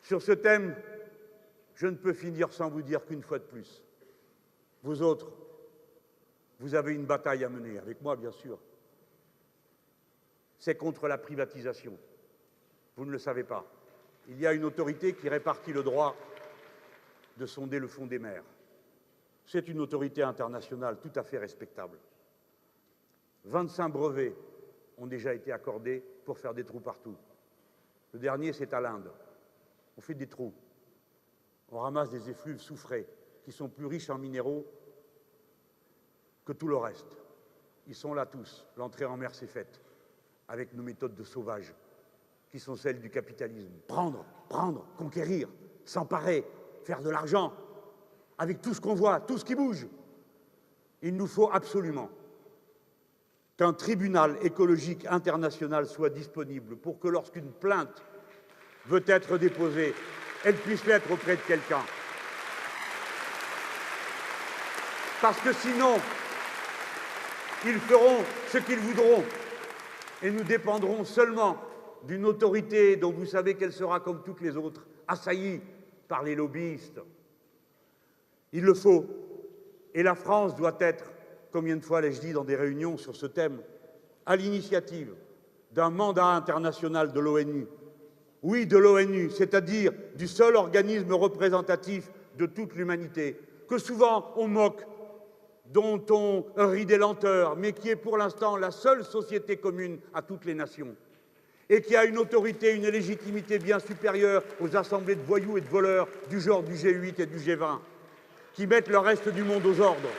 Sur ce thème, je ne peux finir sans vous dire qu'une fois de plus, vous autres, vous avez une bataille à mener, avec moi bien sûr. C'est contre la privatisation. Vous ne le savez pas. Il y a une autorité qui répartit le droit de sonder le fond des mers. C'est une autorité internationale tout à fait respectable. 25 brevets ont déjà été accordés pour faire des trous partout. Le dernier, c'est à l'Inde. On fait des trous. On ramasse des effluves soufrés qui sont plus riches en minéraux que tout le reste. Ils sont là tous. L'entrée en mer s'est faite avec nos méthodes de sauvage qui sont celles du capitalisme. Prendre, conquérir, s'emparer, faire de l'argent avec tout ce qu'on voit, tout ce qui bouge. Il nous faut absolument qu'un tribunal écologique international soit disponible pour que lorsqu'une plainte veut être déposée, elle puisse l'être auprès de quelqu'un. Parce que sinon, ils feront ce qu'ils voudront et nous dépendrons seulement d'une autorité dont vous savez qu'elle sera comme toutes les autres, assaillie par les lobbyistes. Il le faut. Et la France doit être, combien de fois l'ai-je dit dans des réunions sur ce thème, à l'initiative d'un mandat international de l'ONU. Oui, de l'ONU, c'est-à-dire du seul organisme représentatif de toute l'humanité, que souvent on moque, dont on rit des lenteurs, mais qui est pour l'instant la seule société commune à toutes les nations, et qui a une autorité, une légitimité bien supérieure aux assemblées de voyous et de voleurs du genre du G8 et du G20, qui mettent le reste du monde aux ordres.